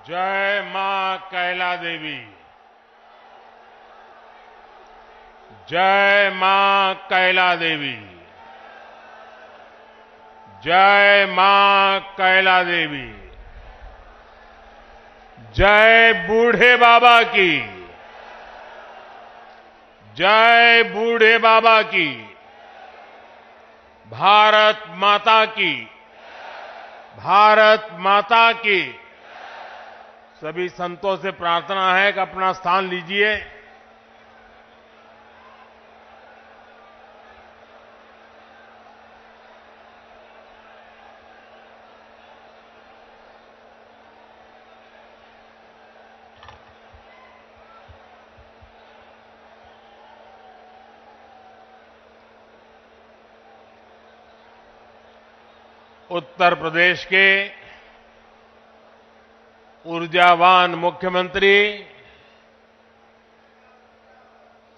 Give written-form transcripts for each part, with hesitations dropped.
जय मां कैला देवी। जय मां कैला देवी। जय मां कैला देवी। जय बूढ़े बाबा की। जय बूढ़े बाबा की। भारत माता की। भारत माता की। सभी संतों से प्रार्थना है कि अपना स्थान लीजिए। उत्तर प्रदेश के ऊर्जावान मुख्यमंत्री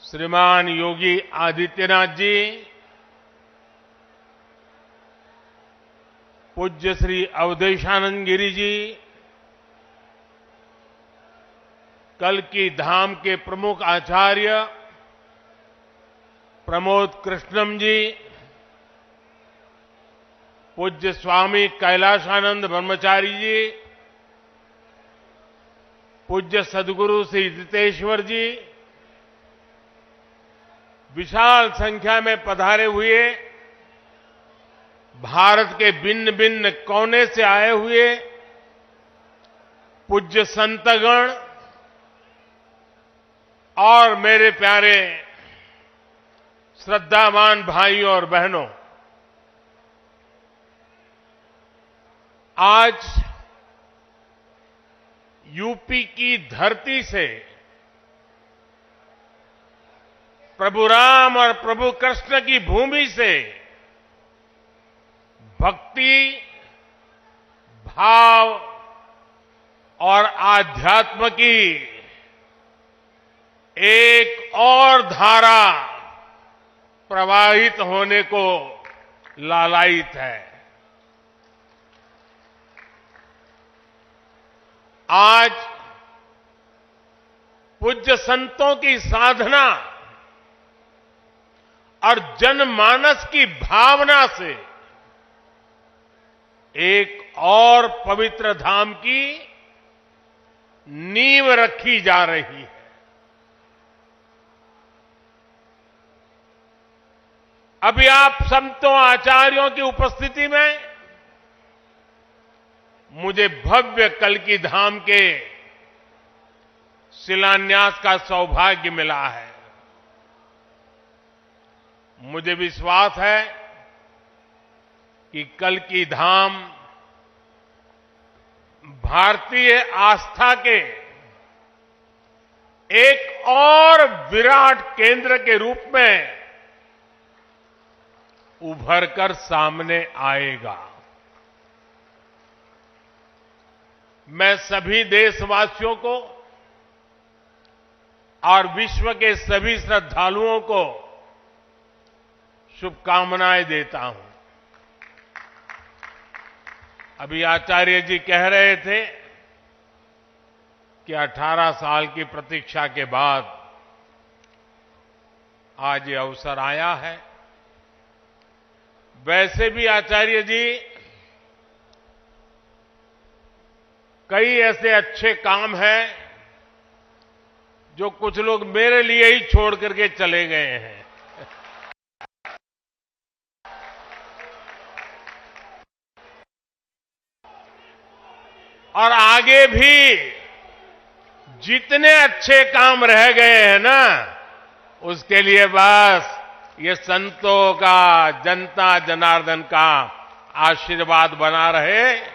श्रीमान योगी आदित्यनाथ जी, पूज्य श्री अवधेशानंद गिरी जी, कल्की धाम के प्रमुख आचार्य प्रमोद कृष्णम जी, पूज्य स्वामी कैलाशानंद ब्रह्मचारी जी, पूज्य सदगुरु श्री जितेश्वर जी, विशाल संख्या में पधारे हुए भारत के भिन्न भिन्न कोने से आए हुए पूज्य संतगण और मेरे प्यारे श्रद्धावान भाइयों और बहनों, आज यूपी की धरती से प्रभु राम और प्रभु कृष्ण की भूमि से भक्ति, भाव और आध्यात्म की एक और धारा प्रवाहित होने को लालायित है। आज पूज्य संतों की साधना और जनमानस की भावना से एक और पवित्र धाम की नींव रखी जा रही है। अभी आप संतों आचार्यों की उपस्थिति में मुझे भव्य कल्की धाम के शिलान्यास का सौभाग्य मिला है। मुझे विश्वास है कि कल्की धाम भारतीय आस्था के एक और विराट केंद्र के रूप में उभर कर सामने आएगा। मैं सभी देशवासियों को और विश्व के सभी श्रद्धालुओं को शुभकामनाएं देता हूं। अभी आचार्य जी कह रहे थे कि 18 साल की प्रतीक्षा के बाद आज ये अवसर आया है। वैसे भी आचार्य जी कई ऐसे अच्छे काम हैं जो कुछ लोग मेरे लिए ही छोड़ करके चले गए हैं। और आगे भी जितने अच्छे काम रह गए हैं ना, उसके लिए बस ये संतों का, जनता जनार्दन का आशीर्वाद बना रहे,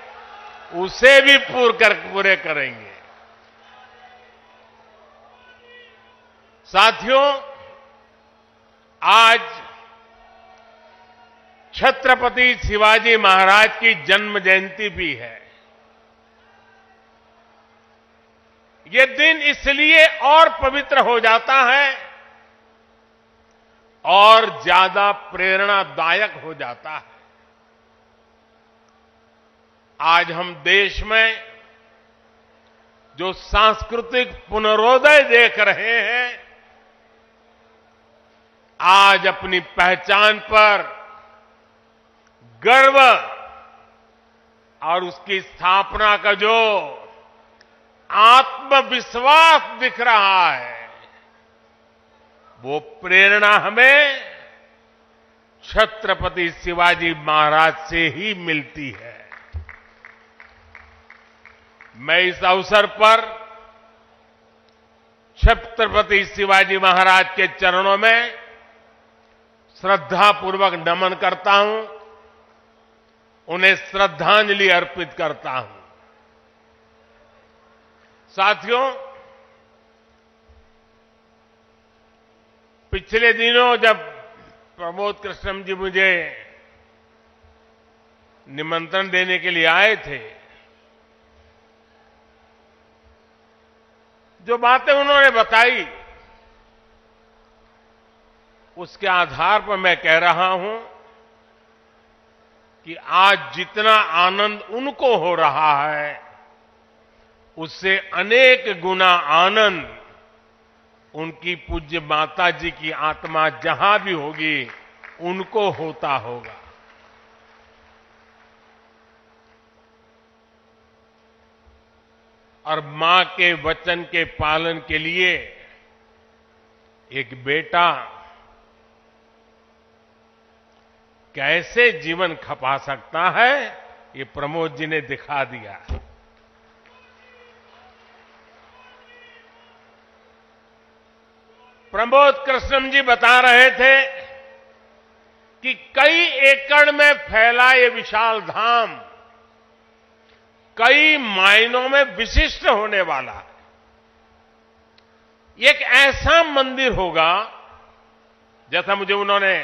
उसे भी पूरे करेंगे। साथियों, आज छत्रपति शिवाजी महाराज की जन्म जयंती भी है। ये दिन इसलिए और पवित्र हो जाता है और ज्यादा प्रेरणादायक हो जाता है। आज हम देश में जो सांस्कृतिक पुनरोदय देख रहे हैं, आज अपनी पहचान पर गर्व और उसकी स्थापना का जो आत्मविश्वास दिख रहा है, वो प्रेरणा हमें छत्रपति शिवाजी महाराज से ही मिलती है। मैं इस अवसर पर छत्रपति शिवाजी महाराज के चरणों में श्रद्धापूर्वक नमन करता हूं, उन्हें श्रद्धांजलि अर्पित करता हूं। साथियों, पिछले दिनों जब प्रमोद कृष्णम जी मुझे निमंत्रण देने के लिए आए थे, जो बातें उन्होंने बताई उसके आधार पर मैं कह रहा हूं कि आज जितना आनंद उनको हो रहा है, उससे अनेक गुना आनंद उनकी पूज्य माता जी की आत्मा जहां भी होगी उनको होता होगा। और मां के वचन के पालन के लिए एक बेटा कैसे जीवन खपा सकता है, ये प्रमोद जी ने दिखा दिया। प्रमोद कृष्णम जी बता रहे थे कि कई एकड़ में फैला ये विशाल धाम कई मायनों में विशिष्ट होने वाला है। एक ऐसा मंदिर होगा, जैसा मुझे उन्होंने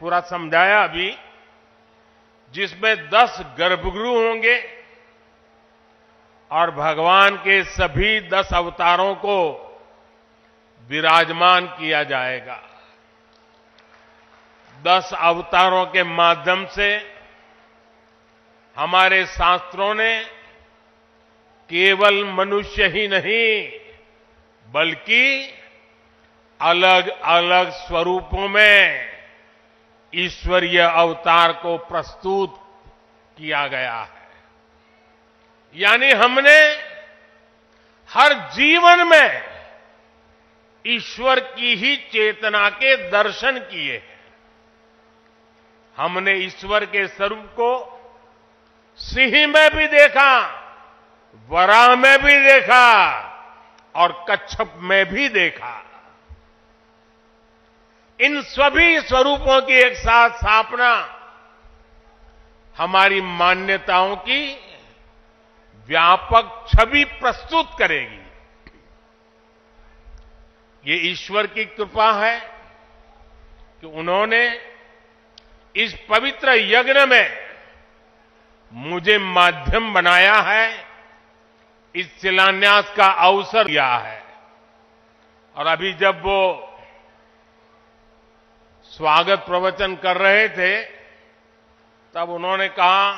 पूरा समझाया अभी, जिसमें 10 गर्भगृह होंगे और भगवान के सभी 10 अवतारों को विराजमान किया जाएगा। 10 अवतारों के माध्यम से हमारे शास्त्रों ने केवल मनुष्य ही नहीं, बल्कि अलग अलग स्वरूपों में ईश्वरीय अवतार को प्रस्तुत किया गया है। यानी हमने हर जीवन में ईश्वर की ही चेतना के दर्शन किए हैं। हमने ईश्वर के स्वरूप को सिंह में भी देखा, वराह में भी देखा और कच्छप में भी देखा। इन सभी स्वरूपों की एक साथ स्थापना हमारी मान्यताओं की व्यापक छवि प्रस्तुत करेगी। ये ईश्वर की कृपा है कि उन्होंने इस पवित्र यज्ञ में मुझे माध्यम बनाया है, इस शिलान्यास का अवसर दिया है। और अभी जब वो स्वागत प्रवचन कर रहे थे, तब उन्होंने कहा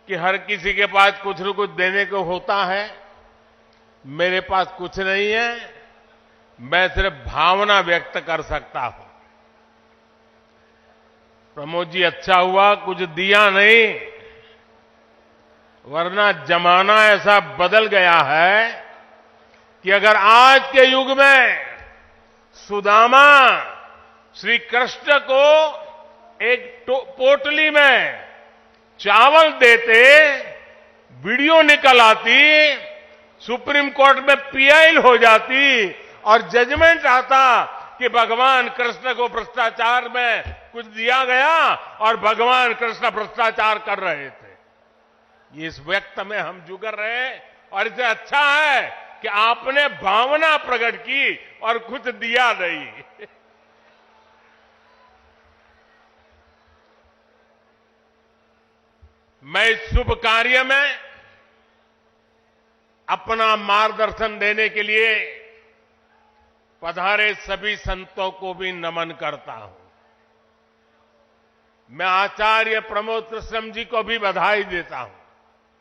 कि हर किसी के पास कुछ न कुछ देने को होता है, मेरे पास कुछ नहीं है, मैं सिर्फ भावना व्यक्त कर सकता हूं। प्रमोद जी, अच्छा हुआ कुछ दिया नहीं, वरना जमाना ऐसा बदल गया है कि अगर आज के युग में सुदामा श्री कृष्ण को एक पोटली में चावल देते, वीडियो निकल आती, सुप्रीम कोर्ट में पीआई हो जाती और जजमेंट आता कि भगवान कृष्ण को भ्रष्टाचार में कुछ दिया गया और भगवान कृष्ण भ्रष्टाचार कर रहे थे। इस व्यक्त में हम जुगर रहे और इससे अच्छा है कि आपने भावना प्रकट की और कुछ दिया नहीं। मैं इस शुभ कार्य में अपना मार्गदर्शन देने के लिए पधारे सभी संतों को भी नमन करता हूं। मैं आचार्य प्रमोद कृष्णम जी को भी बधाई देता हूं।